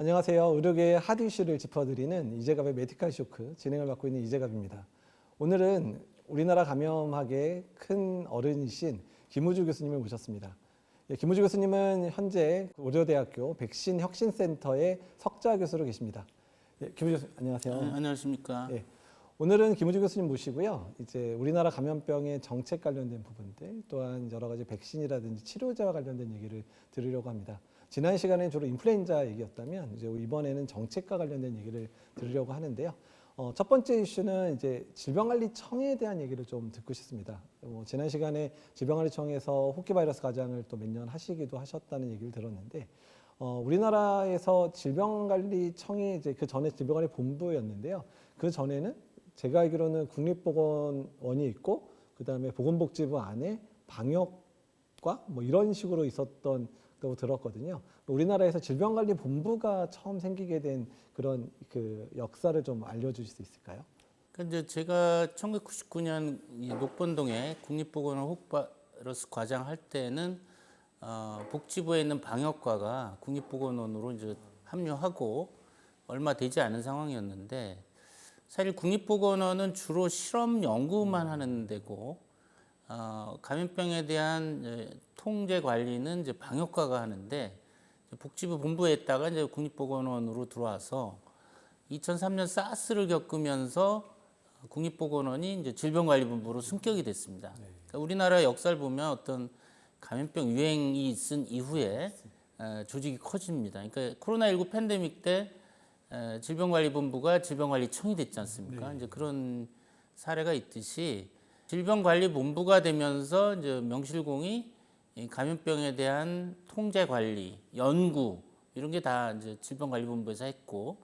안녕하세요. 의료계의 핫 이슈를 짚어드리는 이재갑의 메디칼 쇼크 진행을 맡고 있는 이재갑입니다. 오늘은 우리나라 감염학의 큰 어른이신 김우주 교수님을 모셨습니다. 김우주 교수님은 현재 고려대학교 백신 혁신센터의 석좌 교수로 계십니다. 김우주 교수님 안녕하세요. 안녕하십니까. 오늘은 김우주 교수님 모시고요. 이제 우리나라 감염병의 정책 관련된 부분들, 또한 여러 가지 백신이라든지 치료제와 관련된 얘기를 들으려고 합니다. 지난 시간에 주로 인플루엔자 얘기였다면 이제 이번에는 정책과 관련된 얘기를 들으려고 하는데요. 첫 번째 이슈는 이제 질병관리청에 대한 얘기를 좀 듣고 싶습니다. 지난 시간에 질병관리청에서 호기 바이러스 과장을 또 몇 년 하시기도 하셨다는 얘기를 들었는데, 우리나라에서 질병관리청이 이제 그 전에 질병관리본부였는데요. 그 전에는 제가 알기로는 국립보건원이 있고, 그 다음에 보건복지부 안에 방역과 뭐 이런 식으로 있었던 고 들었거든요. 우리나라에서 질병관리본부가 처음 생기게 된 그런 그 역사를 좀 알려주실 수 있을까요? 그러니까 이제 제가 1999년 녹본동에 국립보건원 호흡바이러스 과장 할 때는 복지부에 있는 방역과가 국립보건원으로 이제 합류하고 얼마 되지 않은 상황이었는데, 사실 국립보건원은 주로 실험 연구만 하는 데고, 감염병에 대한 통제 관리는 이제 방역과가 하는데, 복지부 본부에 있다가 이제 국립보건원으로 들어와서 2003년 사스를 겪으면서 국립보건원이 이제 질병관리본부로 승격이 됐습니다. 그러니까 우리나라 역사를 보면 어떤 감염병 유행이 있은 이후에 조직이 커집니다. 그러니까 코로나19 팬데믹 때 질병관리본부가 질병관리청이 됐지 않습니까? 이제 그런 사례가 있듯이 질병관리본부가 되면서 이제 명실공히 감염병에 대한 통제 관리, 연구 이런 게 다 이제 질병관리본부에서 했고,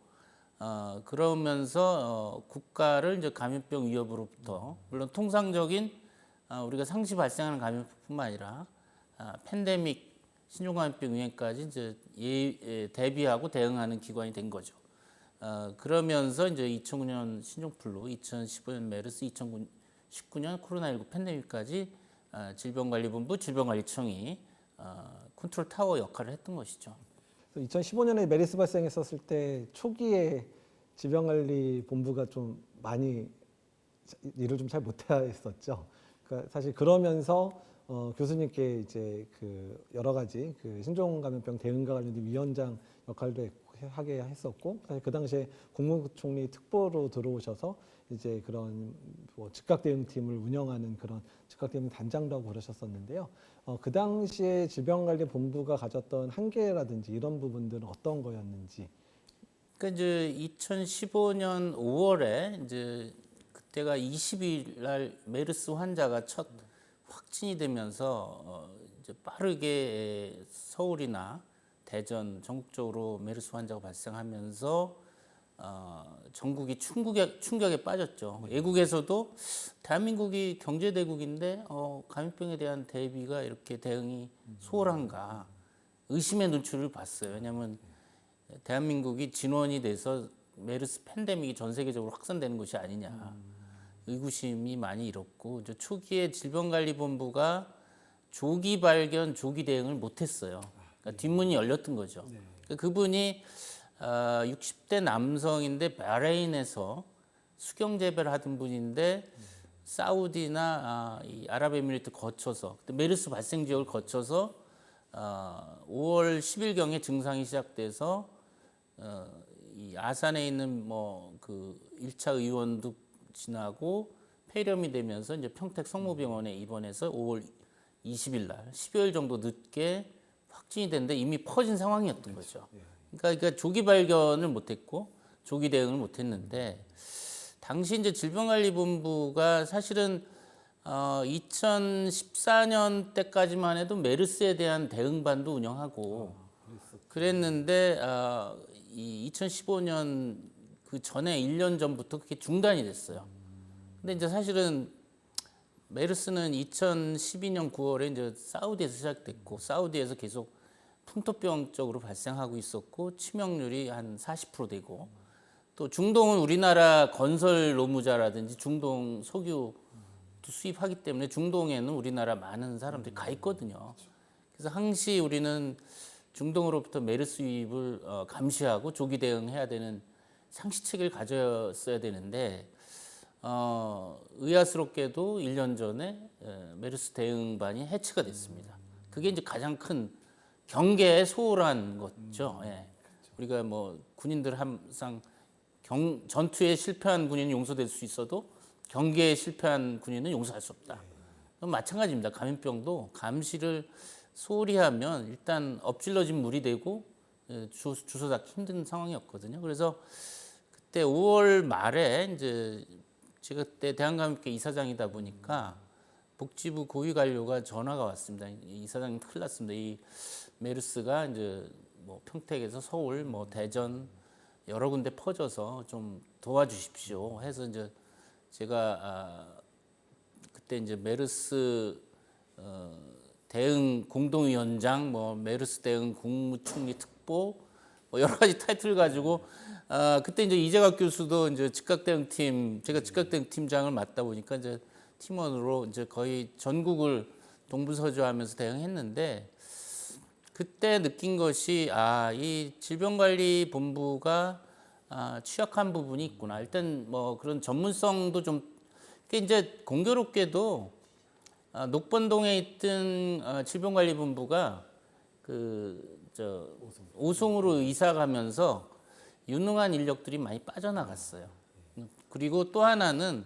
그러면서 국가를 이제 감염병 위협으로부터, 물론 통상적인 우리가 상시 발생하는 감염뿐만 아니라 팬데믹 신종감염병 유행까지 이제 대비하고 대응하는 기관이 된 거죠. 그러면서 이제 2009년 신종플루, 2015년 메르스, 2019년 코로나19 팬데믹까지 질병관리본부, 질병관리청이 컨트롤 타워 역할을 했던 것이죠. 2015년에 메르스 발생했었을 때 초기에 질병관리본부가 좀 많이 일을 좀 잘 못했었죠. 그러니까 사실 그러면서 교수님께 이제 그 여러 가지 그 신종감염병 대응과 관련된 위원장 역할도 하게 했었고, 사실 그 당시에 국무총리 특보로 들어오셔서 이제 그런 뭐 즉각 대응팀을 운영하는 그런 즉각 대응 단장도 하고 그러셨었는데요. 그 당시에 질병관리본부가 가졌던 한계라든지 이런 부분들은 어떤 거였는지. 그러니까 이제 2015년 5월에 이제 그때가 20일 날 메르스 환자가 첫 확진이 되면서 이제 빠르게 서울이나 대전 전국적으로 메르스 환자가 발생하면서 전국이 충격에 빠졌죠. 외국에서도 대한민국이 경제대국인데 감염병에 대한 대비가 이렇게 대응이 소홀한가 의심의 눈초리를 봤어요. 왜냐하면 대한민국이 진원이 돼서 메르스 팬데믹이 전 세계적으로 확산되는 것이 아니냐 의구심이 많이 일었고, 이제 초기에 질병관리본부가 조기 발견, 조기 대응을 못했어요. 그러니까 뒷문이 열렸던 거죠. 그러니까 그분이 60대 남성인데 바레인에서 수경 재배를 하던 분인데 사우디나 이 아랍에미리트 거쳐서 메르스 발생 지역을 거쳐서 5월 10일경에 증상이 시작돼서 이 아산에 있는 뭐 그 1차 의원도 지나고 폐렴이 되면서 이제 평택 성모병원에 입원해서 5월 20일 날 10여일 정도 늦게 확진이 됐는데 이미 퍼진 상황이었던 거죠. 그러니까 조기 발견을 못했고 조기 대응을 못했는데, 당시 이제 질병관리본부가 사실은 2014년 때까지만 해도 메르스에 대한 대응반도 운영하고 그랬는데, 이 2015년 그 전에 1년 전부터 그게 중단이 됐어요. 근데 이제 사실은 메르스는 2012년 9월에 이제 사우디에서 시작됐고, 사우디에서 계속 풍토병적으로 발생하고 있었고 치명률이 한 40% 되고, 또 중동은 우리나라 건설 노무자라든지 중동 석유 수입하기 때문에 중동에는 우리나라 많은 사람들이 가 있거든요. 그래서 항시 우리는 중동으로부터 메르스 유입을 감시하고 조기 대응해야 되는 상시책을 가졌어야 되는데 의아스럽게도 1년 전에 메르스 대응반이 해체가 됐습니다. 그게 이제 가장 큰 경계에 소홀한 거죠. 예. 우리가 뭐 군인들 항상 전투에 실패한 군인은 용서될 수 있어도 경계에 실패한 군인은 용서할 수 없다. 마찬가지입니다. 감염병도 감시를 소홀히 하면 일단 엎질러진 물이 되고 주워 잡기 힘든 상황이었거든요. 그래서 그때 5월 말에 이제 제가 그때 대한감염병 이사장이다 보니까 복지부 고위 관료가 전화가 왔습니다. 이사장님 큰일 났습니다. 이 메르스가 이제 뭐 평택에서 서울, 뭐 대전 여러 군데 퍼져서 좀 도와주십시오. 해서 이제 제가 그때 이제 메르스 대응 공동위원장, 뭐 메르스 대응 국무총리 특보, 뭐 여러 가지 타이틀 가지고 그때 이제 이재갑 교수도 이제 즉각대응팀, 제가 즉각대응팀장을 맡다 보니까 이제 팀원으로 이제 거의 전국을 동부서주하면서 대응했는데 그때 느낀 것이 이 질병관리본부가 취약한 부분이 있구나. 일단 뭐 그런 전문성도 좀 이제 공교롭게도 녹번동에 있던 질병관리본부가 오송으로 이사 가면서 유능한 인력들이 많이 빠져나갔어요. 그리고 또 하나는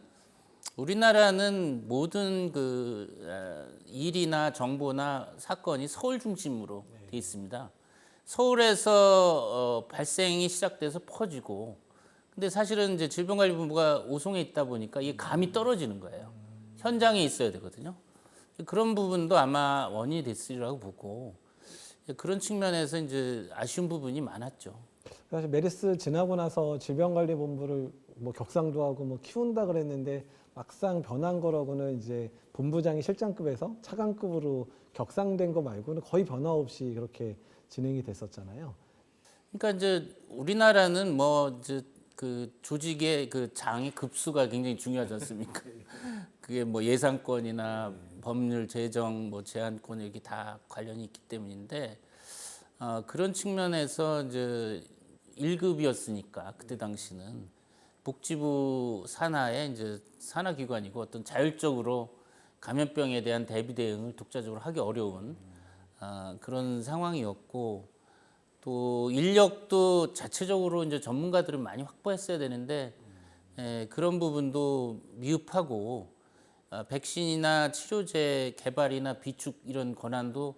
우리나라는 모든 일이나 정보나 사건이 서울 중심으로 돼 있습니다. 서울에서 발생이 시작돼서 퍼지고, 근데 사실은 이제 질병관리본부가 오송에 있다 보니까 이게 감이 떨어지는 거예요. 현장에 있어야 되거든요. 그런 부분도 아마 원인이 됐으리라고 보고 그런 측면에서 이제 아쉬운 부분이 많았죠. 사실 메르스 지나고 나서 질병관리본부를 뭐 격상도 하고 뭐 키운다 그랬는데 막상 변한 거라고는 이제 본부장이 실장급에서 차관급으로 격상된 거 말고는 거의 변화 없이 그렇게 진행이 됐었잖아요. 그러니까 이제 우리나라는 뭐 이제 그 조직의 그 장의 급수가 굉장히 중요하지 않습니까? 그게 뭐 예산권이나 법률 제정, 뭐 제한권 여기 다 관련이 있기 때문인데 그런 측면에서 이제 1급이었으니까 그때 당시는 복지부 산하의 이제 산하기관이고 어떤 자율적으로 감염병에 대한 대비 대응을 독자적으로 하기 어려운 그런 상황이었고 또 인력도 자체적으로 이제 전문가들을 많이 확보했어야 되는데 그런 부분도 미흡하고 백신이나 치료제 개발이나 비축 이런 권한도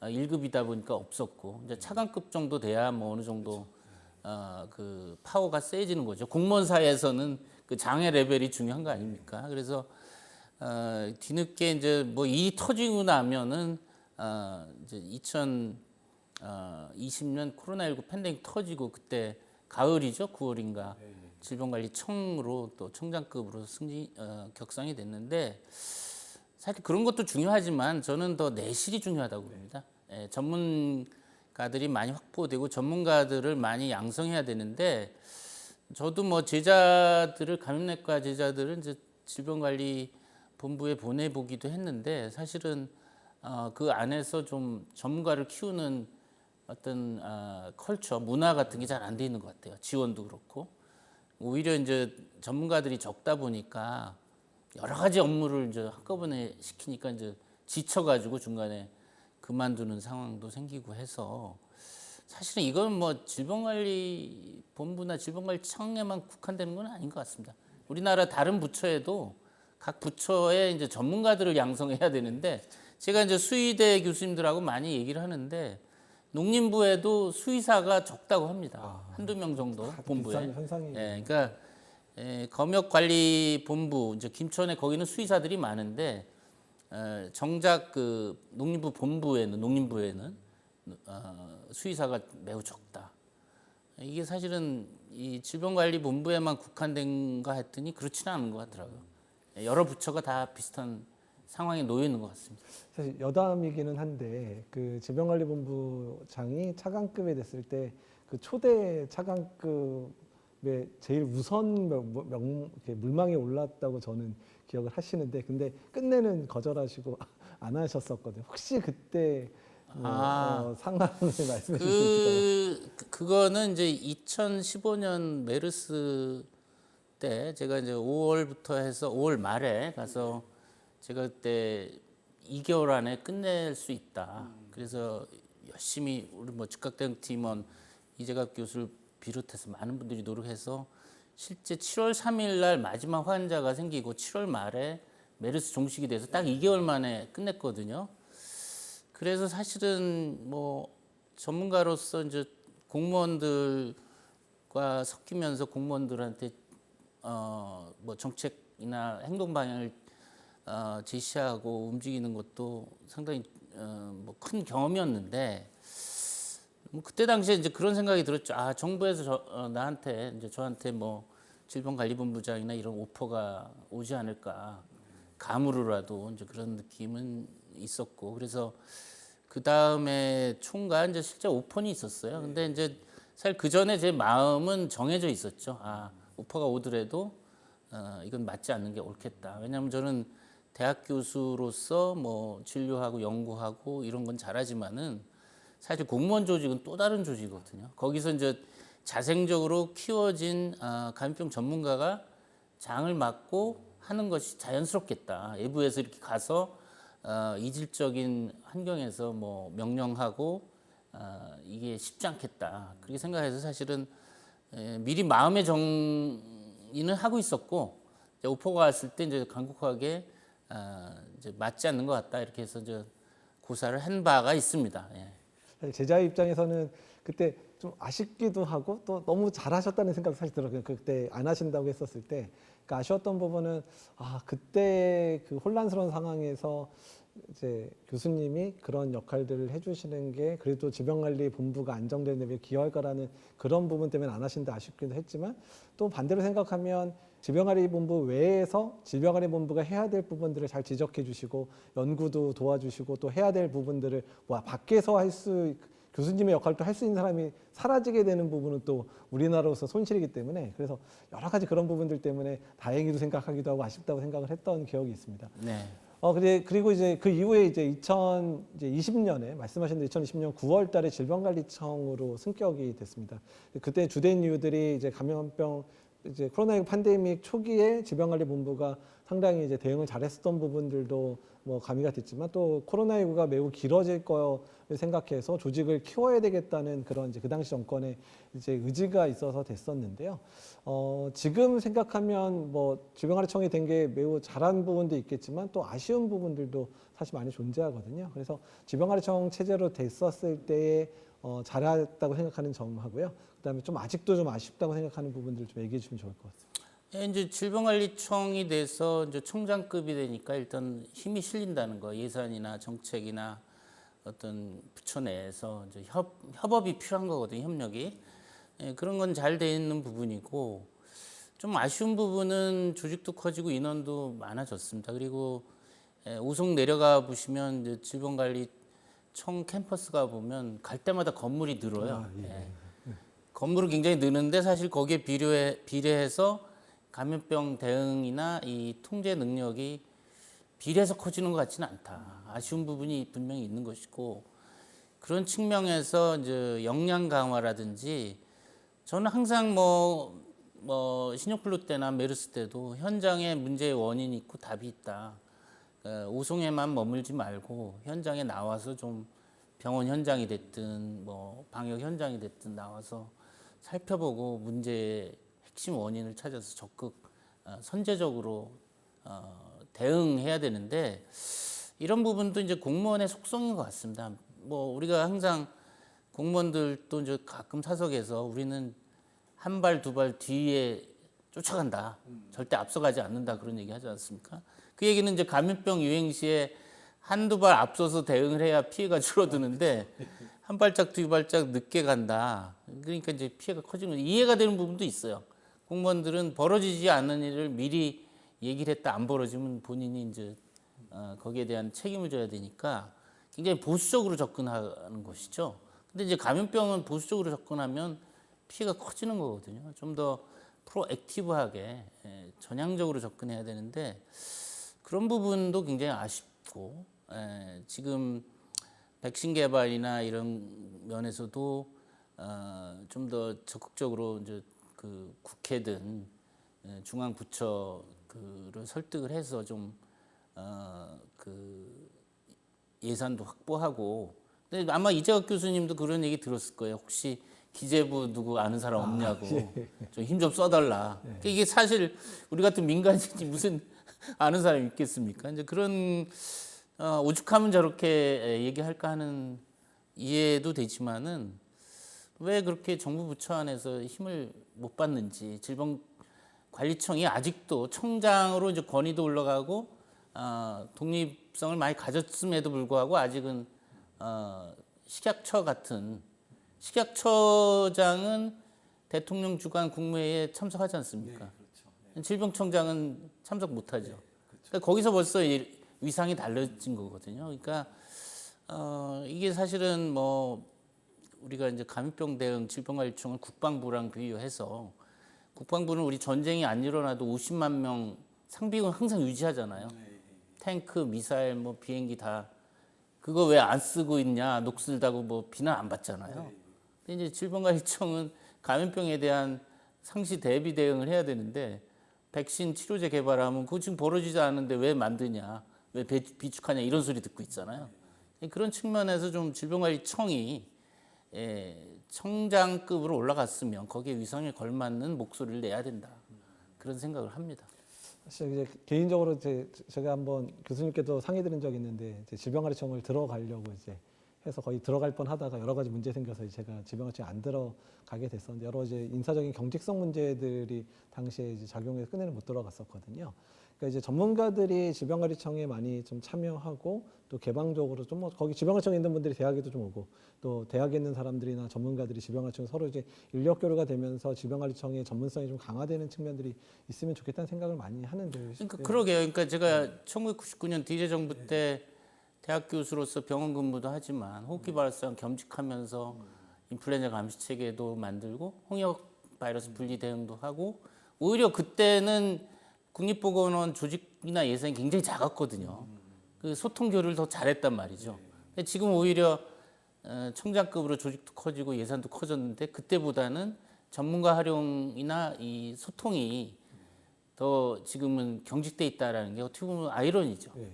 1급이다 보니까 없었고 이제 차관급 정도 돼야 뭐 어느 정도 그 파워가 세지는 거죠. 공무원 사회에서는 그 장애 레벨이 중요한 거 아닙니까? 그래서 뒤늦게 이제 뭐 일이 터지고 나면은 이제 2020년 코로나19 팬데믹 터지고 그때 가을이죠. 9월인가 질병관리청으로 또 청장급으로 격상이 됐는데 사실 그런 것도 중요하지만 저는 더 내실이 중요하다고 봅니다. 전문가들이 많이 확보되고 전문가들을 많이 양성해야 되는데 저도 뭐 제자들을 감염내과 제자들을 이제 질병관리본부에 보내보기도 했는데 사실은 그 안에서 좀 전문가를 키우는 어떤 컬처, 문화 같은 게 잘 안 돼 있는 것 같아요. 지원도 그렇고 오히려 이제 전문가들이 적다 보니까 여러 가지 업무를 이제 한꺼번에 시키니까 이제 지쳐가지고 중간에 그만두는 상황도 생기고 해서 사실은 이건 뭐 질병관리본부나 질병관리청에만 국한되는 건 아닌 것 같습니다. 우리나라 다른 부처에도 각 부처에 이제 전문가들을 양성해야 되는데 제가 이제 수의대 교수님들하고 많이 얘기를 하는데 농림부에도 수의사가 적다고 합니다. 한두 명 정도 본부에. 현상이. 그러니까 검역관리본부 이제 김천에 거기는 수의사들이 많은데 정작 그 농림부에는 수의사가 매우 적다. 이게 사실은 이 질병관리본부에만 국한된가 했더니 그렇지는 않은 것 같더라고요. 여러 부처가 다 비슷한 상황에 놓여 있는 것 같습니다. 사실 여담이기는 한데 그 질병관리본부장이 차관급이 됐을 때 그 초대 차관급의 제일 우선 이렇게 물망에 올랐다고 저는 기억을 하시는데 근데 끝내는 거절하시고 안 하셨었거든요. 혹시 그때 상황을 말씀해 주실 수 있을까요? 그거는 이제 2015년 메르스 때 제가 이제 5월부터 해서 5월 말에 가서 제가 그때 2개월 안에 끝낼 수 있다. 그래서 열심히 우리 뭐 즉각대응 팀원 이재갑 교수를 비롯해서 많은 분들이 노력해서 실제 7월 3일 날 마지막 환자가 생기고 7월 말에 메르스 종식이 돼서 딱 2개월 만에 끝냈거든요. 그래서 사실은 뭐 전문가로서 이제 공무원들과 섞이면서 공무원들한테 뭐 정책이나 행동 방향을 제시하고 움직이는 것도 상당히 뭐 큰 경험이었는데 뭐 그때 당시에 이제 그런 생각이 들었죠. 아 정부에서 나한테 이제 저한테 뭐 질병관리본부장이나 이런 오퍼가 오지 않을까 감으로라도 이제 그런 느낌은 있었고 그래서 그 다음에 총괄 이제 실제 오퍼는 있었어요. 근데 이제 사실 그 전에 제 마음은 정해져 있었죠. 아 오퍼가 오더라도 이건 맞지 않는 게 옳겠다. 왜냐하면 저는 대학 교수로서 뭐 진료하고 연구하고 이런 건 잘하지만은 사실 공무원 조직은 또 다른 조직이거든요. 거기서 이제 자생적으로 키워진 감염병 전문가가 장을 맡고 하는 것이 자연스럽겠다. 외부에서 이렇게 가서 이질적인 환경에서 뭐 명령하고 이게 쉽지 않겠다. 그렇게 생각해서 사실은 미리 마음의 정의는 하고 있었고 이제 오퍼가 왔을 때 이제 간곡하게 이제 맞지 않는 것 같다 이렇게 해서 이제 고사를 한 바가 있습니다. 예. 사실 제자의 입장에서는 그때 좀 아쉽기도 하고 또 너무 잘하셨다는 생각도 사실 들어요. 그때 안 하신다고 했었을 때 그러니까 아쉬웠던 부분은 그때 그 혼란스러운 상황에서 이제 교수님이 그런 역할들을 해주시는 게 그래도 질병관리본부가 안정되는 데 기여할 거라는 그런 부분 때문에 안 하신다 아쉽기도 했지만 또 반대로 생각하면 질병관리본부 외에서 질병관리본부가 해야 될 부분들을 잘 지적해 주시고 연구도 도와주시고 또 해야 될 부분들을 밖에서 교수님의 역할도 할 수 있는 사람이 사라지게 되는 부분은 또 우리나라로서 손실이기 때문에 그래서 여러 가지 그런 부분들 때문에 다행히도 생각하기도 하고 아쉽다고 생각을 했던 기억이 있습니다. 네. 그리고 이제 그 이후에 이제 2020년에 말씀하신 대로 2020년 9월 달에 질병관리청으로 승격이 됐습니다. 그때 주된 이유들이 이제 감염병 이제 코로나19 팬데믹 초기에 질병관리본부가 상당히 이제 대응을 잘했었던 부분들도 뭐 가미가 됐지만 또 코로나19가 매우 길어질 거를 생각해서 조직을 키워야 되겠다는 그런 이제 그 당시 정권의 이제 의지가 있어서 됐었는데요. 지금 생각하면 뭐 질병관리청이 된 게 매우 잘한 부분도 있겠지만 또 아쉬운 부분들도 사실 많이 존재하거든요. 그래서 질병관리청 체제로 됐었을 때에 잘했다고 생각하는 점하고요. 그다음에 좀 아직도 좀 아쉽다고 생각하는 부분들 좀 얘기해 주시면 좋을 것 같습니다. 예, 이제 질병관리청이 돼서 이제 총장급이 되니까 일단 힘이 실린다는 거, 예산이나 정책이나 어떤 부처 내에서 이제 협업이 필요한 거거든요, 협력이. 예, 그런 건 잘 돼 있는 부분이고 좀 아쉬운 부분은 조직도 커지고 인원도 많아졌습니다. 그리고 우성 내려가 보시면 이제 질병관리청 캠퍼스 가 보면 갈 때마다 건물이 늘어요. 예. 건물은 굉장히 느는데 사실 거기에 비례해서 감염병 대응이나 이 통제 능력이 비례해서 커지는 것 같지는 않다. 아쉬운 부분이 분명히 있는 것이고 그런 측면에서 이제 역량 강화라든지 저는 항상 뭐 신용플루 때나 메르스 때도 현장에 문제의 원인이 있고 답이 있다. 오송에만 머물지 말고 현장에 나와서 좀 병원 현장이 됐든 뭐 방역 현장이 됐든 나와서 살펴보고 문제의 핵심 원인을 찾아서 적극 선제적으로 대응해야 되는데 이런 부분도 이제 공무원의 속성인 것 같습니다. 뭐 우리가 항상 공무원들도 이제 가끔 사석에서 우리는 한 발 두 발 뒤에 쫓아간다. 절대 앞서가지 않는다. 그런 얘기 하지 않습니까? 그 얘기는 이제 감염병 유행 시에 한두 발 앞서서 대응을 해야 피해가 줄어드는데 한 발짝 두 발짝 늦게 간다. 그러니까 이제 피해가 커지는 거죠. 이해가 되는 부분도 있어요. 공무원들은 벌어지지 않는 일을 미리 얘기를 했다 안 벌어지면 본인이 이제 거기에 대한 책임을 져야 되니까 굉장히 보수적으로 접근하는 것이죠. 근데 이제 감염병은 보수적으로 접근하면 피해가 커지는 거거든요. 좀 더 프로액티브하게 전향적으로 접근해야 되는데 그런 부분도 굉장히 아쉽고 지금 백신 개발이나 이런 면에서도 좀 더 적극적으로 이제 그 국회든 중앙 부처를 설득을 해서 좀 그 예산도 확보하고. 근데 아마 이재학 교수님도 그런 얘기 들었을 거예요. 혹시 기재부 누구 아는 사람 없냐고 좀 힘 좀 써달라. 그러니까 이게 사실 우리 같은 민간인이 무슨 아는 사람이 있겠습니까? 이제 그런 오죽하면 저렇게 얘기할까 하는 이해도 되지만은 왜 그렇게 정부 부처 안에서 힘을 못 받는지, 질병관리청이 아직도 청장으로 이제 권위도 올라가고 독립성을 많이 가졌음에도 불구하고 아직은 식약처 같은, 식약처장은 대통령 주관 국무회의에 참석하지 않습니까? 질병청장은 참석 못하죠. 그러니까 거기서 벌써 위상이 달라진 거거든요. 그러니까 이게 사실은 뭐 우리가 이제 감염병 대응 질병관리청을 국방부랑 비교해서, 국방부는 우리 전쟁이 안 일어나도 50만 명 상비군 항상 유지하잖아요. 탱크, 미사일, 뭐 비행기 다 그거 왜 안 쓰고 있냐, 녹슬다고 뭐 비난 안 받잖아요. 근데 이제 질병관리청은 감염병에 대한 상시 대비 대응을 해야 되는데 백신 치료제 개발하면 그거 지금 벌어지지 않는데 왜 만드냐, 왜 비축하냐 이런 소리 듣고 있잖아요. 그런 측면에서 좀 질병관리청이 청장급으로 올라갔으면 거기에 위상에 걸맞는 목소리를 내야 된다. 그런 생각을 합니다. 사실 이제 개인적으로 제가 한번 교수님께도 상의 드린 적이 있는데 이제 질병관리청을 들어가려고 이제 해서 거의 들어갈 뻔하다가 여러 가지 문제 생겨서 제가 질병관리청에 안 들어가게 됐었는데 여러 이제 인사적인 경직성 문제들이 당시에 이제 작용해서 끝내는 못 들어갔었거든요. 그러니까 이제 전문가들이 질병관리청에 많이 좀 참여하고 또 개방적으로 좀 뭐 거기 질병관리청에 있는 분들이 대학에도 좀 오고 또 대학에 있는 사람들이나 전문가들이 질병관리청에 서로 이제 인력 교류가 되면서 질병관리청의 전문성이 좀 강화되는 측면들이 있으면 좋겠다는 생각을 많이 하는데. 그러니까 그러게요. 그러니까 제가 1999년 DJ 정부 때 대학 교수로서 병원 근무도 하지만 호흡기 발성 겸직하면서 인플루엔자 감시 체계도 만들고 홍역 바이러스 분리 대응도 하고, 오히려 그때는 국립보건원 조직이나 예산이 굉장히 작았거든요. 그 소통 교류를 더 잘했단 말이죠. 근데 지금 오히려 청장급으로 조직도 커지고 예산도 커졌는데 그때보다는 전문가 활용이나 이 소통이 더 지금은 경직돼 있다라는 게 어떻게 보면 아이러니죠. 네.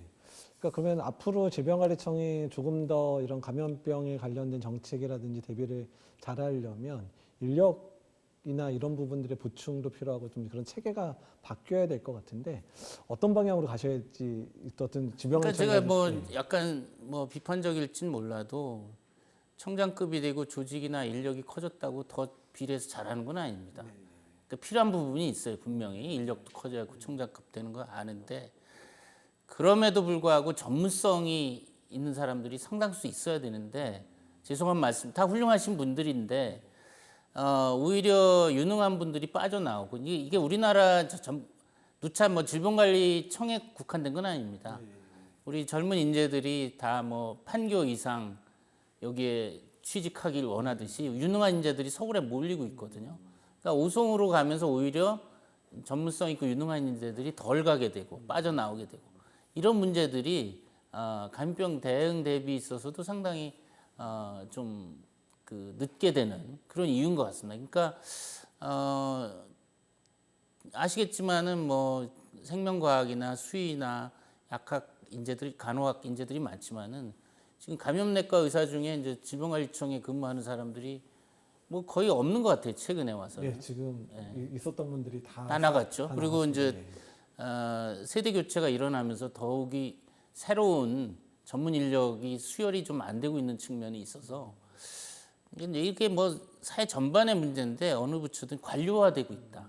그러니까 그러면 앞으로 질병관리청이 조금 더 이런 감염병에 관련된 정책이라든지 대비를 잘하려면 인력이나 이런 부분들의 보충도 필요하고 좀 그런 체계가 바뀌어야 될 것 같은데 어떤 방향으로 가셔야 할지 어떤 그러니까 질병관리청이 제가 뭐 약간 뭐 비판적일진 몰라도 청장급이 되고 조직이나 인력이 커졌다고 더 비례해서 잘하는 건 아닙니다. 그러니까 필요한 부분이 있어요. 분명히 인력도 커져야 청장급 되는 거 아는데, 그럼에도 불구하고 전문성이 있는 사람들이 상당수 있어야 되는데, 죄송한 말씀, 다 훌륭하신 분들인데 오히려 유능한 분들이 빠져나오고, 이게 우리나라 누차 뭐 질병관리청에 국한된 건 아닙니다. 우리 젊은 인재들이 다 뭐 판교 이상 여기에 취직하길 원하듯이 유능한 인재들이 서울에 몰리고 있거든요. 그러니까 오송으로 가면서 오히려 전문성 있고 유능한 인재들이 덜 가게 되고 빠져나오게 되고, 이런 문제들이 감염병 대응 대비 있어서도 상당히 좀 그 늦게 되는 그런 이유인 것 같습니다. 그러니까 아시겠지만은 뭐 생명과학이나 수의나 약학 인재들이, 간호학 인재들이 많지만은 지금 감염내과 의사 중에 이제 질병관리청에 근무하는 사람들이 뭐 거의 없는 것 같아요. 최근에 와서. 예, 지금 있었던 분들이 다 나갔죠. 다 그리고 나갔습니다. 이제 세대 교체가 일어나면서 더욱이 새로운 전문 인력이 수혈이 좀 안 되고 있는 측면이 있어서 이게 뭐 사회 전반의 문제인데 어느 부처든 관료화되고 있다.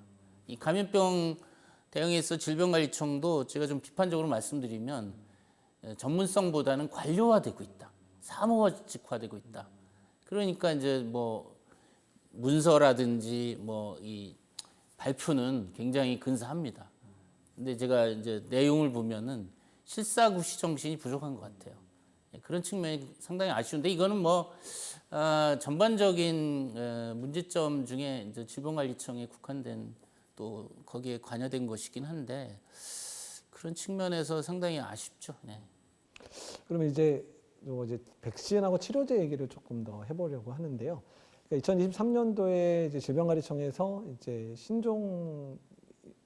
이 감염병 대응에 있어 질병관리청도 제가 좀 비판적으로 말씀드리면 전문성보다는 관료화되고 있다. 사무직화되고 있다. 그러니까 이제 뭐 문서라든지 뭐 이 발표는 굉장히 근사합니다. 근데 제가 이제 내용을 보면은 실사구시 정신이 부족한 것 같아요. 그런 측면이 상당히 아쉬운데, 이거는 뭐 전반적인 문제점 중에 이제 질병관리청에 국한된, 또 거기에 관여된 것이긴 한데 그런 측면에서 상당히 아쉽죠. 네. 그러면 이제 요 이제 백신하고 치료제 얘기를 조금 더 해보려고 하는데요. 그러니까 2023년도에 이제 질병관리청에서 이제 신종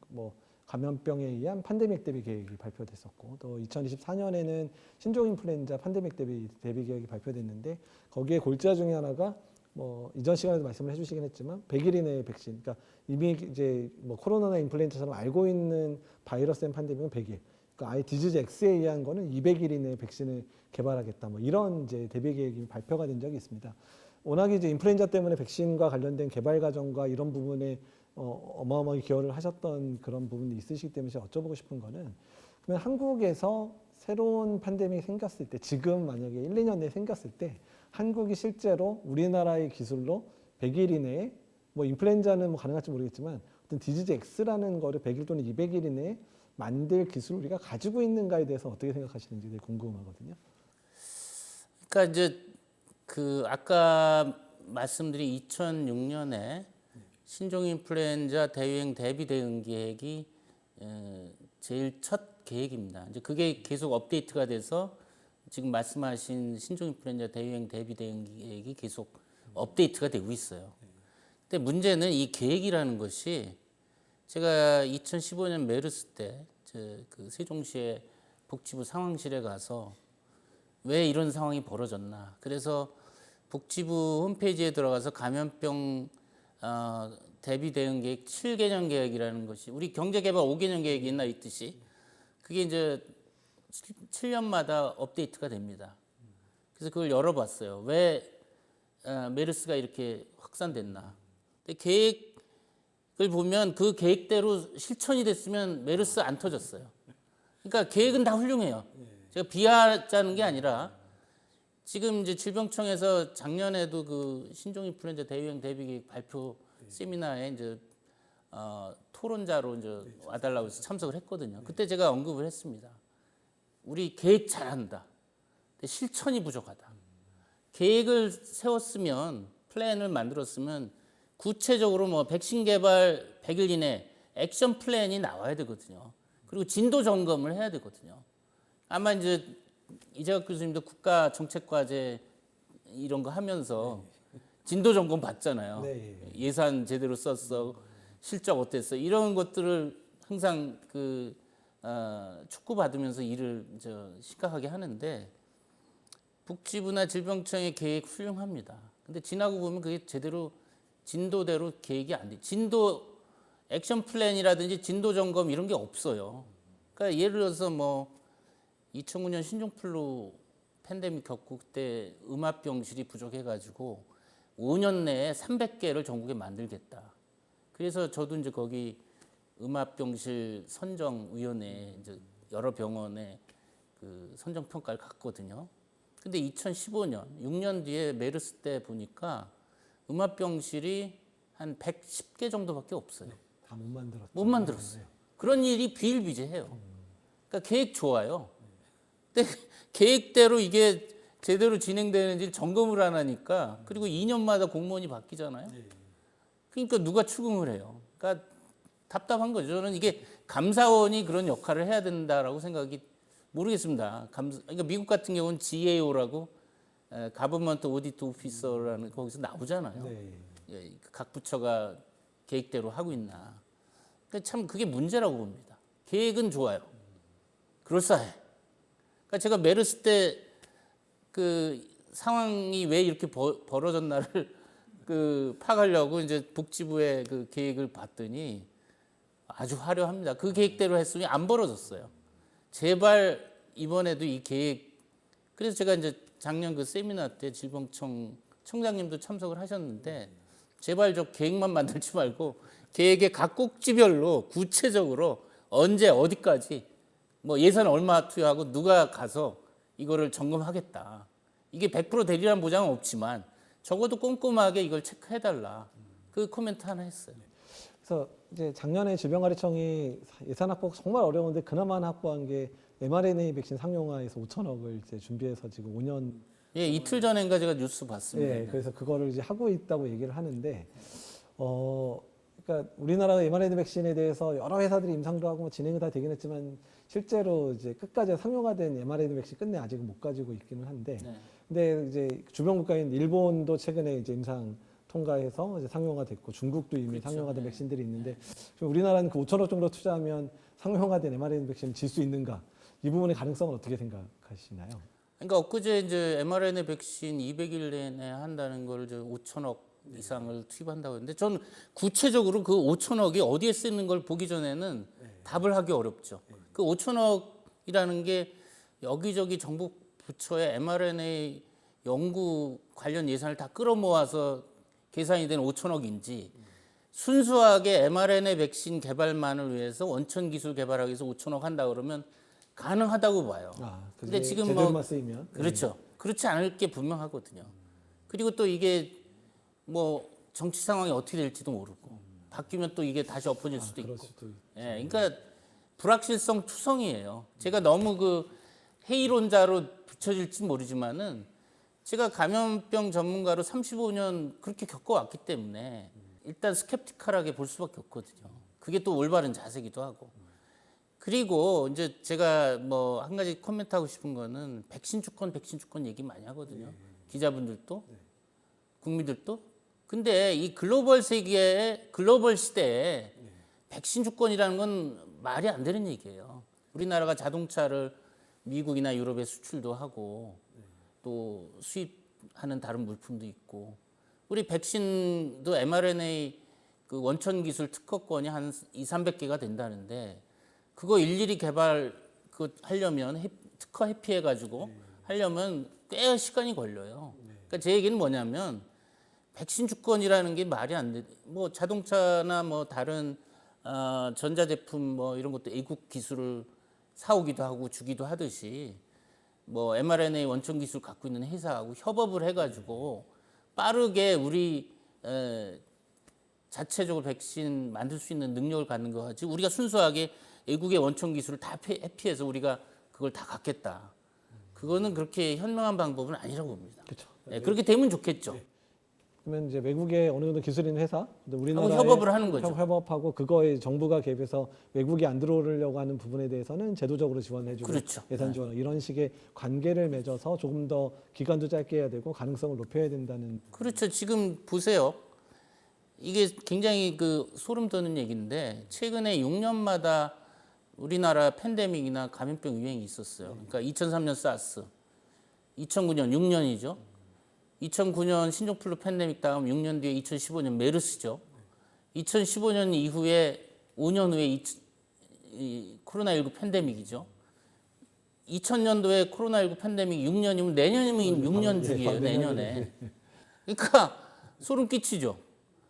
뭐 감염병에 의한 팬데믹 대비 계획이 발표됐었고, 또 2024년에는 신종 인플루엔자 팬데믹 대비 계획이 발표됐는데, 거기에 골자 중에 하나가 뭐 이전 시간에도 말씀을 해주시긴 했지만 100일 이내의 백신, 그러니까 이미 이제 뭐 코로나나 인플루엔자처럼 알고 있는 바이러스 앤 팬데믹은 100일, 그러니까 아예 디지즈 X에 의한 거는 200일 이내에 백신을 개발하겠다, 뭐 이런 이제 대비 계획이 발표가 된 적이 있습니다. 워낙 이제 인플루엔자 때문에 백신과 관련된 개발 과정과 이런 부분에 어마어마하게 기여를 하셨던 그런 부분이 있으시기 때문에 제가 여쭤보고 싶은 거는, 그러면 한국에서 새로운 팬데믹이 생겼을 때, 지금 만약에 1, 2년 내에 생겼을 때 한국이 실제로 우리나라의 기술로 100일 이내에, 뭐 인플루엔자는 뭐 가능할지 모르겠지만 어떤 디지즈 X라는 거를 100일 또는 200일 이내에 만들 기술을 우리가 가지고 있는가에 대해서 어떻게 생각하시는지 되게 궁금하거든요. 그러니까 이제 그 아까 말씀드린 2006년에 신종 인플루엔자 대유행 대비 대응 계획이 제일 첫 계획입니다. 이제 그게 계속 업데이트가 돼서 지금 말씀하신 신종 인플루엔자 대유행 대비 대응 계획이 계속 업데이트가 되고 있어요. 근데 문제는 이 계획이라는 것이, 제가 2015년 메르스 때 그 세종시의 복지부 상황실에 가서 왜 이런 상황이 벌어졌나, 그래서 복지부 홈페이지에 들어가서 감염병 대비 대응 계획 7개년 계획이라는 것이, 우리 경제개발 5개년 계획이 있나 있듯이 그게 이제 7년마다 업데이트가 됩니다. 그래서 그걸 열어봤어요. 왜 메르스가 이렇게 확산됐나. 근데 계획을 보면 그 계획대로 실천이 됐으면 메르스 안 터졌어요. 그러니까 계획은 다 훌륭해요. 제가 비하자는 게 아니라, 지금 이제 질병청에서 작년에도 그 신종 인플루엔자 대유행 대비 계획 발표 세미나에 이제 토론자로 이제 와달라고 해서 참석을 했거든요. 그때 제가 언급을 했습니다. 우리 계획 잘한다. 근데 실천이 부족하다. 계획을 세웠으면, 플랜을 만들었으면 구체적으로 뭐 백신 개발 100일 이내 액션 플랜이 나와야 되거든요. 그리고 진도 점검을 해야 되거든요. 아마 이제 이재학 교수님도 국가 정책 과제 이런 거 하면서 진도 점검 받잖아요. 네. 예산 제대로 썼어, 실적 어땠어, 이런 것들을 항상 그 축구 받으면서 일을 심각하게 하는데, 복지부나 질병청의 계획 훌륭합니다. 근데 지나고 보면 그게 제대로 진도대로 계획이 안 돼. 진도 액션 플랜이라든지 진도 점검 이런 게 없어요. 그러니까 예를 들어서 뭐 2009년 신종플루 팬데믹 겪고 그때 음압병실이 부족해가지고 5년 내에 300개를 전국에 만들겠다. 그래서 저도 이제 거기 음압병실 선정위원회 이제 여러 병원에 그 선정 평가를 갔거든요. 근데 2015년 6년 뒤에 메르스 때 보니까 음압병실이 한 110개 정도밖에 없어요. 다 못 만들었죠. 못 만들었어요. 그런 일이 비일비재해요. 그러니까 계획 좋아요. 근데 계획대로 이게 제대로 진행되는지 점검을 안 하니까, 그리고 2년마다 공무원이 바뀌잖아요. 그러니까 누가 추궁을 해요. 그러니까 답답한 거죠. 저는 이게 감사원이 그런 역할을 해야 된다라고 생각이, 모르겠습니다. 그러니까 미국 같은 경우는 GAO라고 Government Audit Officer라는 거기서 나오잖아요. 네. 예, 각 부처가 계획대로 하고 있나. 그러니까 참 그게 문제라고 봅니다. 계획은 좋아요. 그럴싸해. 그러니까 제가 메르스 때 그 상황이 왜 이렇게 벌어졌나를 그 파악하려고 이제 복지부의 그 계획을 봤더니 아주 화려합니다. 그 계획대로 했으면 안 벌어졌어요. 제발 이번에도 이 계획, 그래서 제가 이제 작년 그 세미나 때 질병청 청장님도 참석을 하셨는데, 제발 저 계획만 만들지 말고 계획의 각 꼭지별로 구체적으로 언제 어디까지 뭐 예산 얼마 투여하고 누가 가서 이거를 점검하겠다. 이게 100% 되리란 보장은 없지만 적어도 꼼꼼하게 이걸 체크해달라. 그 코멘트 하나 했어요. 그래서 이제 작년에 질병관리청이 예산 확보 정말 어려운데 그나마 확보한 게 mRNA 백신 상용화에서 5천억을 이제 준비해서 지금 5년. 예, 이틀 전인가 제가 뉴스 봤습니다. 예, 그래서 그거를 이제 하고 있다고 얘기를 하는데, 그러니까 우리나라 mRNA 백신에 대해서 여러 회사들이 임상도 하고 진행이 다 되긴 했지만 실제로 이제 끝까지 상용화된 mRNA 백신 끝내 아직은 못 가지고 있기는 한데, 네. 근데 이제 주변 국가인 일본도 최근에 이제 임상 통과해서 이제 상용화됐고 중국도 이미 그렇죠. 상용화된 네. 백신들이 있는데 지금 우리나라는 그 5천억 정도 투자하면 상용화된 mRNA 백신을 질 수 있는가? 이 부분의 가능성은 어떻게 생각하시나요? 그러니까 엊그제 이제 mRNA 백신 200일 내내 한다는 걸 이제 5천억 이상을 투입한다고 했는데 전 구체적으로 그 5천억이 어디에 쓰는 걸 보기 전에는 답을 하기 어렵죠. 그 5천억이라는 게 여기저기 정부 부처의 mRNA 연구 관련 예산을 다 끌어모아서 계산이 된 5천억인지 순수하게 mRNA 백신 개발만을 위해서 원천 기술 개발하기 위해서 5천억 한다 그러면 가능하다고 봐요. 근데 지금 제대로만 쓰이면 그렇죠. 그렇지 않을 게 분명하거든요. 그리고 또 이게 뭐 정치 상황이 어떻게 될지도 모르고 바뀌면 또 이게 다시 엎어질 수도 그럴 있고. 수도 예, 그러니까 불확실성 투성이에요. 제가 너무 그 회의론자로 비춰질지 모르지만은 제가 감염병 전문가로 35년 그렇게 겪어왔기 때문에 일단 스캡티컬하게 볼 수밖에 없거든요. 그게 또 올바른 자세기도 하고. 그리고 이제 제가 뭐 한 가지 코멘트하고 싶은 거는 백신 주권 얘기 많이 하거든요. 기자분들도 국민들도. 근데 이 글로벌 세계의 글로벌 시대에 백신 주권이라는 건 말이 안 되는 얘기예요. 우리나라가 자동차를 미국이나 유럽에 수출도 하고 또 수입하는 다른 물품도 있고 우리 백신도 mRNA 그 원천 기술 특허권이 한 200~300개가 된다는데 그거 일일이 개발 그 하려면 특허 회피해 가지고 하려면 꽤 시간이 걸려요. 그러니까 제 얘기는 뭐냐면 백신 주권이라는 게 말이 안 돼. 뭐 자동차나 뭐 다른 전자제품 뭐 이런 것도 애국 기술을 사오기도 하고 주기도 하듯이 뭐 mRNA 원천 기술 갖고 있는 회사하고 협업을 해가지고 빠르게 우리 자체적으로 백신 만들 수 있는 능력을 갖는 거 하지 우리가 순수하게 애국의 원천 기술을 다 회피해서 우리가 그걸 다 갖겠다. 그거는 그렇게 현명한 방법은 아니라고 봅니다. 그렇죠. 네, 그렇게 되면 좋겠죠. 그러면 이제 외국의 어느 정도 기술 있는 회사, 우리나라에 협업을 하는 거죠. 협업하고 그거에 정부가 개입해서 외국이 안 들어오려고 하는 부분에 대해서는 제도적으로 지원해주고 그렇죠. 예산 지원 이런 식의 관계를 맺어서 조금 더 기간도 짧게 해야 되고 가능성을 높여야 된다는. 그렇죠. 지금 보세요. 이게 굉장히 그 소름 돋는 얘기인데 최근에 6년마다 우리나라 팬데믹이나 감염병 유행이 있었어요. 그러니까 2003년 사스, 2009년 6년이죠. 2009년 신종플루 팬데믹 다음 6년 뒤에 2015년 메르스죠. 2015년 이후에 5년 후에 코로나19 팬데믹이죠. 2000년도에 코로나19 팬데믹 6년이면 내년이면 6년 주기예요. 내년에. 그러니까 소름 끼치죠.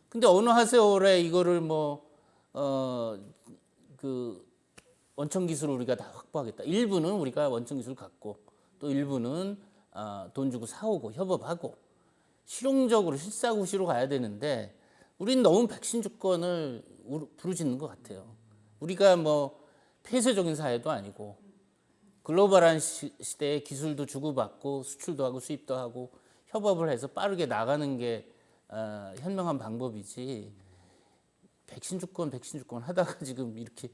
근데 어느 하세월에 이거를 그 원천 기술을 우리가 다 확보하겠다. 일부는 우리가 원천 기술 갖고 또 일부는 돈 주고 사오고 협업하고 실용적으로 실사구시로 가야 되는데 우리는 너무 백신 주권을 부르짖는 것 같아요. 우리가 뭐 폐쇄적인 사회도 아니고 글로벌한 시대에 기술도 주고받고 수출도 하고 수입도 하고 협업을 해서 빠르게 나가는 게 현명한 방법이지 백신 주권 하다가 지금 이렇게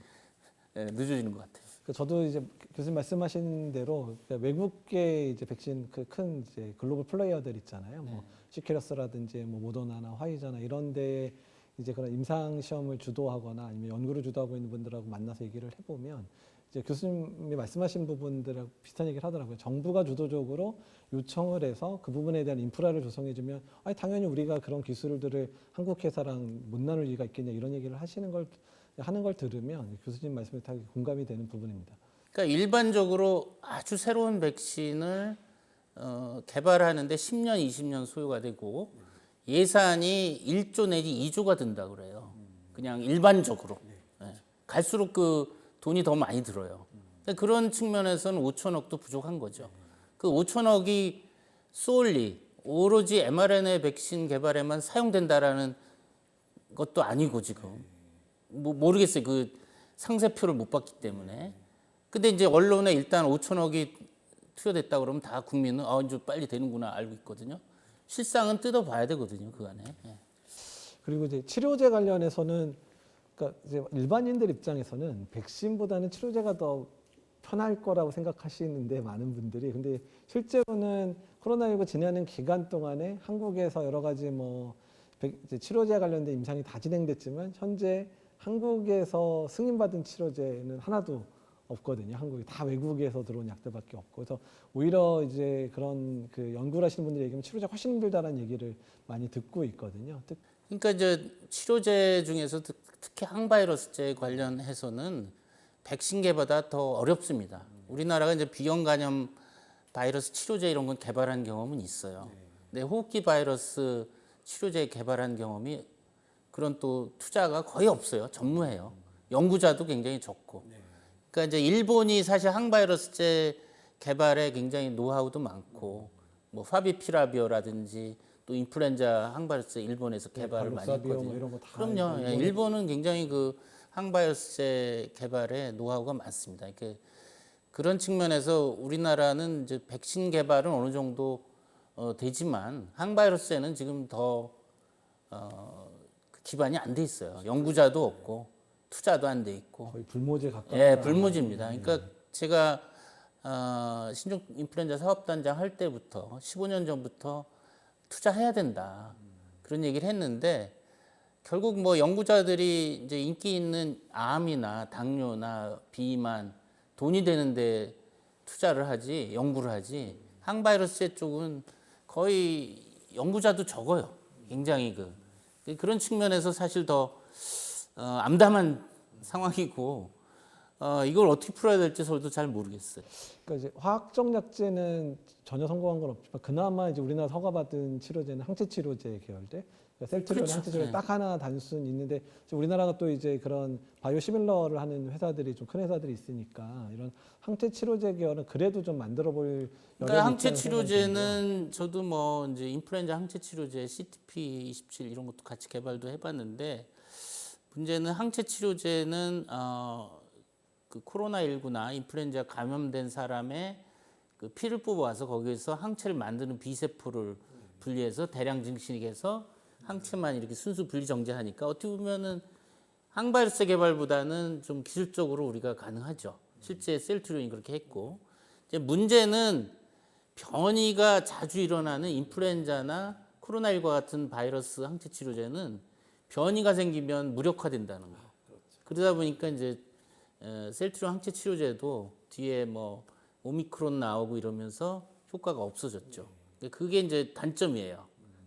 늦어지는 것 같아요. 저도 이제 교수님 말씀하신 대로 외국계 이제 백신 그 큰 이제 글로벌 플레이어들 있잖아요. 뭐 시케러스라든지 뭐 모더나나 화이자나 이런 데 이제 그런 임상 시험을 주도하거나 아니면 연구를 주도하고 있는 분들하고 만나서 얘기를 해보면 이제 교수님이 말씀하신 부분들하고 비슷한 얘기를 하더라고요. 정부가 주도적으로 요청을 해서 그 부분에 대한 인프라를 조성해주면 아니 당연히 우리가 그런 기술들을 한국 회사랑 못 나눌 이유가 있겠냐 이런 얘기를 하는 걸 들으면 교수님 말씀에 다 공감이 되는 부분입니다. 그러니까 일반적으로 아주 새로운 백신을 개발하는데 10년, 20년 소요가 되고 예산이 1조 내지 2조가 든다고 그래요. 그냥 일반적으로. 네. 갈수록 그 돈이 더 많이 들어요. 그런 측면에서는 5천억도 부족한 거죠. 그 5천억이 솔리 오로지 mRNA 백신 개발에만 사용된다라는 것도 아니고 지금 뭐 모르겠어요. 그 상세표를 못 봤기 때문에. 근데 이제 언론에 일단 5천억이 투여됐다 그러면 다 국민은 이제 빨리 되는구나 알고 있거든요. 실상은 뜯어봐야 되거든요, 그 안에. 예. 그리고 이제 치료제 관련해서는 그러니까 이제 일반인들 입장에서는 백신보다는 치료제가 더 편할 거라고 생각하시는데 많은 분들이 근데 실제로는 코로나19 지나는 기간 동안에 한국에서 여러 가지 뭐 이제 치료제 관련된 임상이 다 진행됐지만 현재 한국에서 승인받은 치료제는 하나도 없거든요. 한국이 다 외국에서 들어온 약들밖에 없고 그래서 오히려 이제 그런 그 연구를 하시는 분들이 얘기하면 치료제 훨씬 힘들다는 얘기를 많이 듣고 있거든요. 그러니까 이제 치료제 중에서 특히 항바이러스제 관련해서는 백신계보다 더 어렵습니다. 우리나라가 이제 비형 간염 바이러스 치료제 이런 건 개발한 경험은 있어요. 근데 호흡기 바이러스 치료제 개발한 경험이 그런 또 투자가 거의 없어요. 전무해요. 연구자도 굉장히 적고. 그러니까 이제 일본이 사실 항바이러스제 개발에 굉장히 노하우도 많고 뭐 파비피라비어라든지 또 인플루엔자 항바이러스 일본에서 개발을 많이 했거든요. 뭐 이런 거다 그럼요. 예, 일본은 굉장히 그 항바이러스제 개발에 노하우가 많습니다. 이렇게 그런 측면에서 우리나라는 이제 백신 개발은 어느 정도 되지만 항바이러스에는 지금 더 기반이 안 돼 있어요. 연구자도 없고 투자도 안 돼 있고 거의 불모지에 가까운. 예, 불모지입니다. 그러니까 제가 신종 인플루엔자 사업단장 할 때부터 15년 전부터 투자해야 된다 그런 얘기를 했는데 결국 뭐 연구자들이 이제 인기 있는 암이나 당뇨나 비만 돈이 되는데 투자를 하지 연구를 하지 항바이러스 쪽은 거의 연구자도 적어요. 굉장히 그런 측면에서 사실 더 암담한 상황이고 이걸 어떻게 풀어야 될지 저도 잘 모르겠어요. 그러니까 이제 화학적 약제는 전혀 성공한 건 없지만 그나마 이제 우리나라 허가받은 치료제는 항체 치료제 계열대. 그러니까 셀트리온 그렇죠. 항체 치료제 네. 딱 하나 단순 있는데 우리나라가 또 이제 그런 바이오 시밀러를 하는 회사들이 좀 큰 회사들이 있으니까 이런 항체 치료제 계열은 그래도 좀 만들어 볼 그러니까 항체 치료제는 저도 뭐 이제 인플루엔자 항체 치료제 CTP27 이런 것도 같이 개발도 해봤는데 문제는 항체 치료제는 그 코로나19나 인플루엔자 감염된 사람의 그 피를 뽑아서 거기에서 항체를 만드는 비세포를 분리해서 대량 증식해서 항체만 이렇게 순수 분리 정제하니까 어떻게 보면은 항바이러스 개발보다는 좀 기술적으로 우리가 가능하죠. 실제 셀트리온이 그렇게 했고 이제 문제는 변이가 자주 일어나는 인플루엔자나 코로나19과 같은 바이러스 항체 치료제는 변이가 생기면 무력화된다는 거. 그러다 보니까 이제 셀트리온 항체 치료제도 뒤에 뭐 오미크론 나오고 이러면서 효과가 없어졌죠. 그게 이제 단점이에요.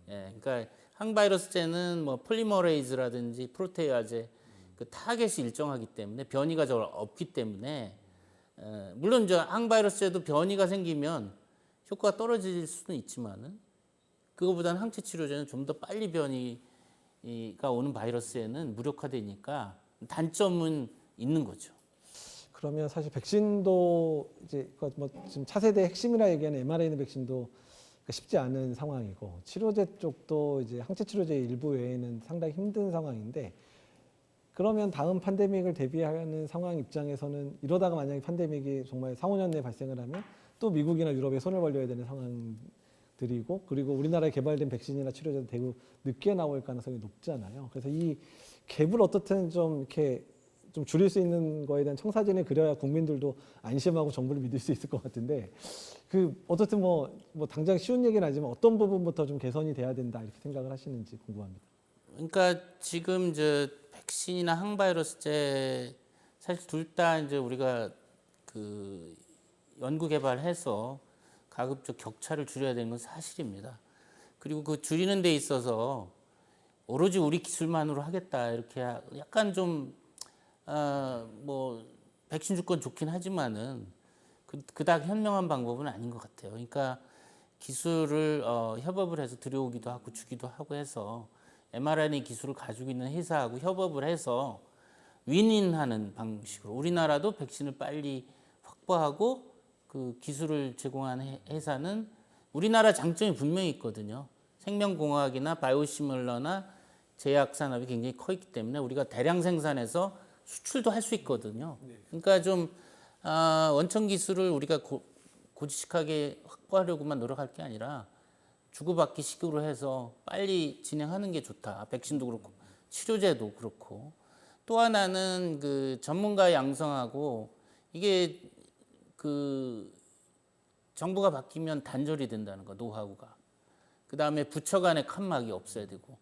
예, 그러니까 항바이러스제는 뭐 폴리머레이즈라든지 프로테이아제 그 타겟이 일정하기 때문에 변이가 잘 없기 때문에 물론 이제 항바이러스제도 변이가 생기면 효과가 떨어질 수는 있지만은 그거보다는 항체 치료제는 좀 더 빨리 변이가 오는 바이러스에는 무력화되니까 단점은 있는 거죠. 그러면 사실 백신도 이제 뭐 지금 차세대 핵심이라 얘기하는 mRNA 백신도 쉽지 않은 상황이고 치료제 쪽도 이제 항체 치료제 일부 외에는 상당히 힘든 상황인데 그러면 다음 팬데믹을 대비하는 상황 입장에서는 이러다가 만약에 팬데믹이 정말 4, 5년 내에 발생을 하면 또 미국이나 유럽에 손을 벌려야 되는 상황들이고 그리고 우리나라에 개발된 백신이나 치료제도 대구 늦게 나올 가능성이 높잖아요. 그래서 이 갭을 어떻든 좀 이렇게 좀 줄일 수 있는 거에 대한 청사진을 그려야 국민들도 안심하고 정부를 믿을 수 있을 것 같은데 그 어떻든 뭐 당장 쉬운 얘기는 아니지만 어떤 부분부터 좀 개선이 돼야 된다 이렇게 생각을 하시는지 궁금합니다. 그러니까 지금 이제 백신이나 항바이러스제 사실 둘 다 이제 우리가 그 연구 개발해서 가급적 격차를 줄여야 되는 건 사실입니다. 그리고 그 줄이는 데 있어서 오로지 우리 기술만으로 하겠다 이렇게 약간 좀 뭐 백신 주권 좋긴 하지만은 그닥 현명한 방법은 아닌 것 같아요. 그러니까 기술을 협업을 해서 들여오기도 하고 주기도 하고 해서 mRNA 기술을 가지고 있는 회사하고 협업을 해서 윈윈하는 방식으로 우리나라도 백신을 빨리 확보하고 그 기술을 제공하는 회사는 우리나라 장점이 분명히 있거든요. 생명공학이나 바이오시밀러나 제약 산업이 굉장히 커 있기 때문에 우리가 대량 생산해서 수출도 할 수 있거든요. 그러니까 좀 원천 기술을 우리가 고지식하게 확보하려고만 노력할 게 아니라 주고받기 식으로 해서 빨리 진행하는 게 좋다. 백신도 그렇고 치료제도 그렇고. 또 하나는 그 전문가 양성하고 이게 그 정부가 바뀌면 단절이 된다는 거, 노하우가. 그 다음에 부처 간의 칸막이 없어야 되고.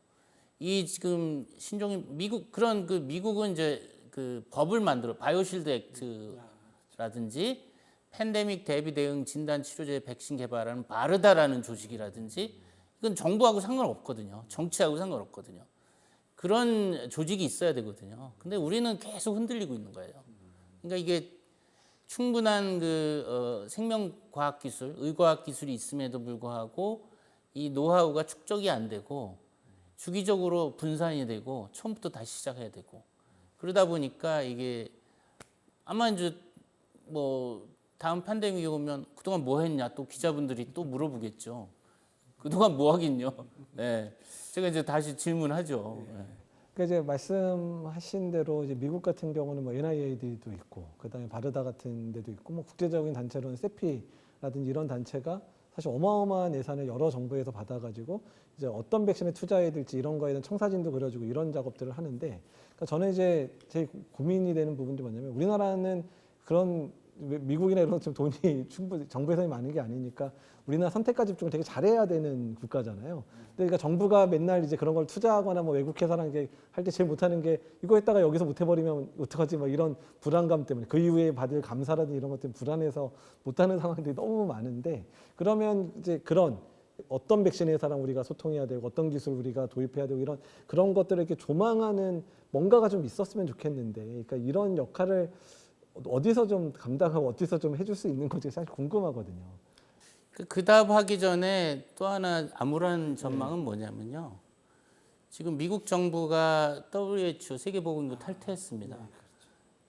이 지금 신종이 그런 그 미국은 이제 그 법을 만들어 바이오실드 액트라든지 팬데믹 대비 대응 진단 치료제 백신 개발하는 바르다라는 조직이라든지 이건 정부하고 상관없거든요. 정치하고 상관없거든요. 그런 조직이 있어야 되거든요. 근데 우리는 계속 흔들리고 있는 거예요. 그러니까 이게 충분한 그 생명과학 기술, 의과학 기술이 있음에도 불구하고 이 노하우가 축적이 안 되고 주기적으로 분산이 되고 처음부터 다시 시작해야 되고 그러다 보니까 이게 아마 이제 뭐 다음 팬데믹이 오면 그동안 뭐 했냐 또 기자분들이 또 물어보겠죠. 그동안 뭐 하긴요. 네. 제가 이제 다시 질문하죠. 네. 그러니까 이제 말씀하신 대로 이제 미국 같은 경우는 뭐 NIAID도 있고 그다음에 바르다 같은 데도 있고 뭐 국제적인 단체로는 세피라든지 이런 단체가 사실 어마어마한 예산을 여러 정부에서 받아가지고 이제 어떤 백신에 투자해야 될지 이런 거에 대한 청사진도 그려주고 이런 작업들을 하는데 그러니까 저는 이제 제일 고민이 되는 부분이 뭐냐면 우리나라는 그런 미국이나 이런 좀 돈이 충분히 정부 예산이 많은 게 아니니까 우리나라 선택과 집중을 되게 잘해야 되는 국가잖아요. 근데 그러니까 정부가 맨날 이제 그런 걸 투자하거나 뭐 외국 회사랑 할 때 제일 못하는 게 이거 했다가 여기서 못 해버리면 어떡하지 막 이런 불안감 때문에 그 이후에 받을 감사라든지 이런 것 때문에 불안해서 못하는 상황들이 너무 많은데 그러면 이제 그런 어떤 백신 회사랑 우리가 소통해야 되고 어떤 기술 우리가 도입해야 되고 이런 그런 것들을 이렇게 조망하는 뭔가가 좀 있었으면 좋겠는데 그러니까 이런 역할을 어디서 좀 감당하고 어디서 좀 해줄 수 있는 건지 사실 궁금하거든요. 그 답하기 전에 또 하나 암울한 전망은 뭐냐면요. 지금 미국 정부가 WHO 세계보건기구 탈퇴했습니다.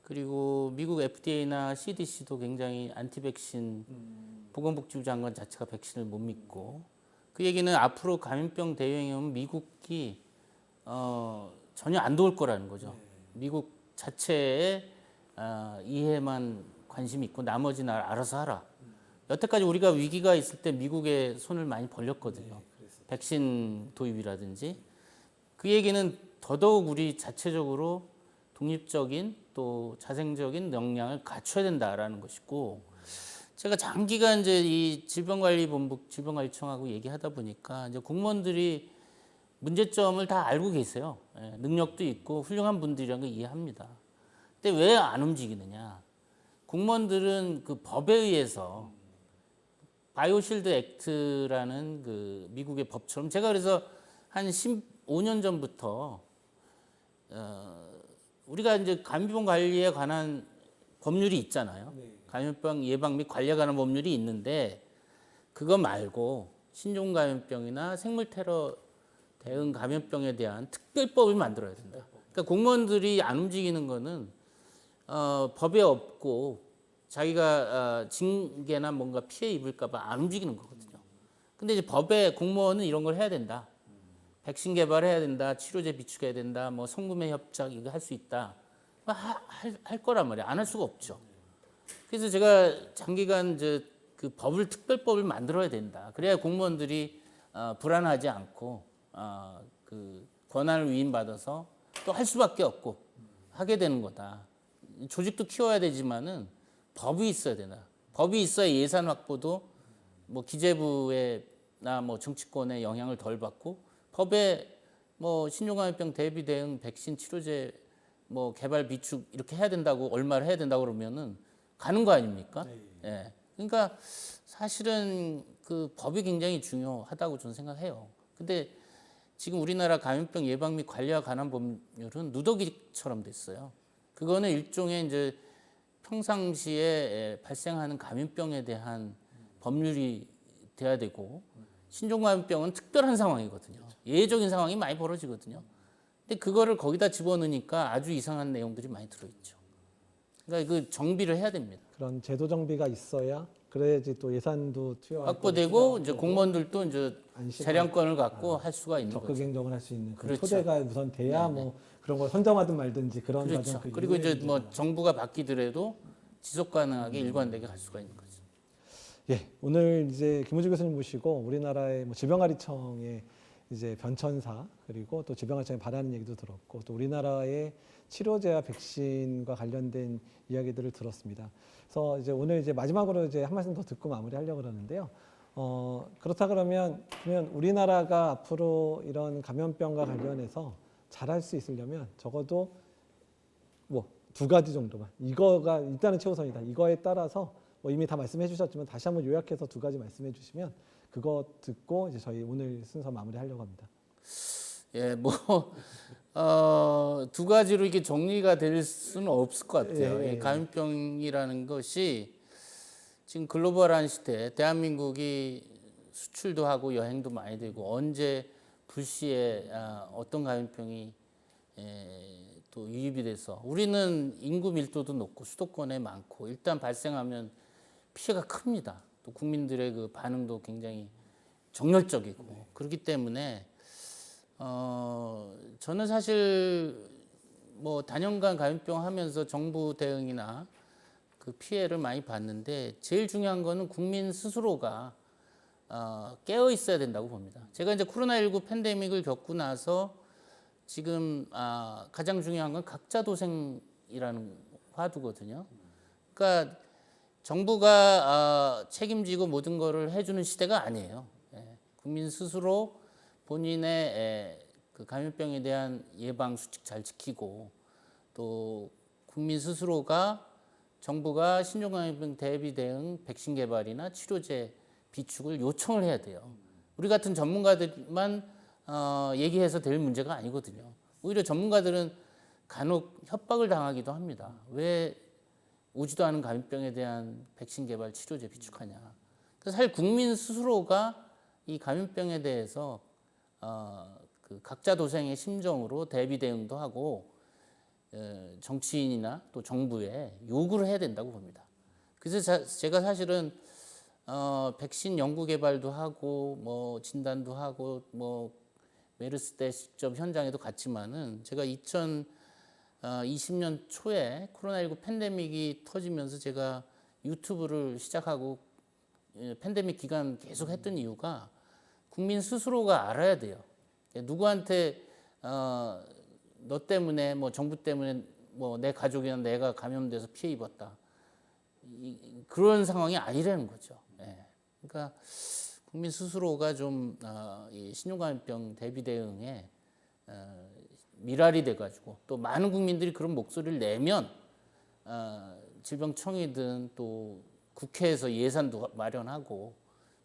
그리고 미국 FDA나 CDC도 굉장히 안티백신 보건복지부 장관 자체가 백신을 못 믿고 그 얘기는 앞으로 감염병 대유행이 오면 미국이 전혀 안 도울 거라는 거죠. 미국 자체에 이해만 관심이 있고 나머지는 알아서 하라. 여태까지 우리가 위기가 있을 때 미국에 손을 많이 벌렸거든요. 백신 도입이라든지. 그 얘기는 더더욱 우리 자체적으로 독립적인 또 자생적인 역량을 갖춰야 된다라는 것이고 제가 장기간 이제 이 질병관리본부, 질병관리청하고 얘기하다 보니까 이제 공무원들이 문제점을 다 알고 계세요. 예, 능력도 있고 훌륭한 분들이라는 걸 이해합니다. 근데 왜 안 움직이느냐? 공무원들은 그 법에 의해서 바이오실드 액트라는 그 미국의 법처럼 제가 그래서 한 15년 전부터 우리가 이제 감염병 관리에 관한 법률이 있잖아요. 감염병 예방 및 관리에 관한 법률이 있는데 그거 말고 신종 감염병이나 생물 테러 대응 감염병에 대한 특별법을 만들어야 된다. 그러니까 공무원들이 안 움직이는 거는 법에 없고 자기가 징계나 뭔가 피해 입을까 봐 안 움직이는 거거든요. 근데 이제 법에 공무원은 이런 걸 해야 된다. 백신 개발해야 된다. 치료제 비축해야 된다. 뭐 성구매 협작 이거 할 수 있다. 할 거란 말이에요. 안 할 수가 없죠. 그래서 제가 장기간 그 법을 특별법을 만들어야 된다. 그래야 공무원들이 불안하지 않고 그 권한을 위임받아서 또 할 수밖에 없고 하게 되는 거다. 조직도 키워야 되지만은 법이 있어야 되나. 법이 있어야 예산 확보도 뭐 기재부나 뭐 정치권의 영향을 덜 받고 법에 뭐 신종감염병 대비 대응 백신 치료제 뭐 개발 비축 이렇게 해야 된다고 얼마를 해야 된다고 그러면은 가는 거 아닙니까? 예. 그러니까 사실은 그 법이 굉장히 중요하다고 저는 생각해요. 근데 지금 우리나라 감염병 예방 및 관리와 관한 법률은 누더기처럼 됐어요. 그거는 일종의 이제 평상시에 발생하는 감염병에 대한 법률이 돼야 되고 신종감염병은 특별한 상황이거든요. 예외적인 상황이 많이 벌어지거든요. 근데 그거를 거기다 집어넣으니까 아주 이상한 내용들이 많이 들어있죠. 그러니까 그 정비를 해야 됩니다. 그런 제도 정비가 있어야 그래야지 또 예산도 확보되고 이제 공무원들도 이제 안심하고 재량권을 갖고 할 수가 있는 적극 거죠. 행정을 할 수 있는 그 그렇죠. 토대가 우선 돼야 뭐 그런 걸 선정하든 말든지 그런 그렇죠. 과정 그리고 이제 뭐 정부가 바뀌더라도 지속 가능하게 일관되게 갈 수가 있는 거죠. 예, 오늘 이제 김우주 교수님 모시고 우리나라의 뭐 질병관리청의 이제 변천사 그리고 또 질병관리청에 바라는 얘기도 들었고 또 우리나라의 치료제와 백신과 관련된 이야기들을 들었습니다. 그래서 이제 오늘 이제 마지막으로 이제 한 말씀 더 듣고 마무리하려고 그러는데요. 그렇다 그러면 우리나라가 앞으로 이런 감염병과 관련해서 잘할 수 있으려면 적어도 뭐 2가지 정도만 이거가 일단은 최우선이다. 이거에 따라서 뭐 이미 다 말씀해 주셨지만 다시 한번 요약해서 2가지 말씀해 주시면 그거 듣고 이제 저희 오늘 순서 마무리하려고 합니다. 예, 뭐 2가지로 이게 정리가 될 수는 없을 것 같아요. 이 감염병이라는 것이 지금 글로벌한 시대, 대한민국이 수출도 하고 여행도 많이 되고 언제 불시에 어떤 감염병이 또 유입이 돼서 우리는 인구 밀도도 높고 수도권에 많고 일단 발생하면 피해가 큽니다. 또 국민들의 그 반응도 굉장히 정열적이고 그렇기 때문에 저는 사실 뭐 단연간 감염병 하면서 정부 대응이나 그 피해를 많이 봤는데 제일 중요한 거는 국민 스스로가 깨어 있어야 된다고 봅니다. 제가 이제 코로나19 팬데믹을 겪고 나서 지금 가장 중요한 건 각자 도생이라는 화두거든요. 그러니까 정부가 책임지고 모든 거를 해주는 시대가 아니에요. 국민 스스로 본인의 그 감염병에 대한 예방 수칙 잘 지키고 또 국민 스스로가 정부가 신종감염병 대비 대응 백신 개발이나 치료제 비축을 요청을 해야 돼요. 우리 같은 전문가들만 얘기해서 될 문제가 아니거든요. 오히려 전문가들은 간혹 협박을 당하기도 합니다. 왜 오지도 않은 감염병에 대한 백신 개발 치료제 비축하냐. 그래서 사실 국민 스스로가 이 감염병에 대해서 그 각자 도생의 심정으로 대비 대응도 하고 정치인이나 또 정부에 요구를 해야 된다고 봅니다. 그래서 제가 사실은 백신 연구 개발도 하고 뭐 진단도 하고 뭐 메르스 때 직접 현장에도 갔지만은 제가 2020년 초에 코로나19 팬데믹이 터지면서 제가 유튜브를 시작하고 팬데믹 기간 계속 했던 이유가 국민 스스로가 알아야 돼요. 누구한테 너 때문에 뭐 정부 때문에 뭐 내 가족이나 내가 감염돼서 피해 입었다. 그런 상황이 아니라는 거죠. 그러니까 국민 스스로가 좀 이 신종감염병 대비 대응에 미랄이 돼가지고 또 많은 국민들이 그런 목소리를 내면 질병청이든 또 국회에서 예산도 마련하고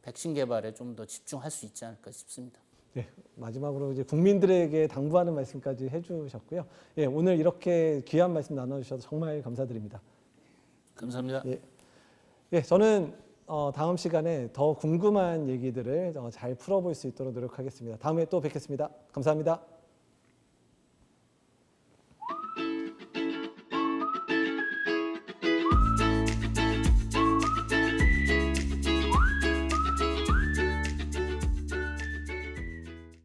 백신 개발에 좀 더 집중할 수 있지 않을까 싶습니다. 네, 마지막으로 이제 국민들에게 당부하는 말씀까지 해주셨고요. 예, 오늘 이렇게 귀한 말씀 나눠주셔서 정말 감사드립니다. 감사합니다. 예, 저는 다음 시간에 더 궁금한 얘기들을 잘 풀어볼 수 있도록 노력하겠습니다. 다음에 또 뵙겠습니다. 감사합니다.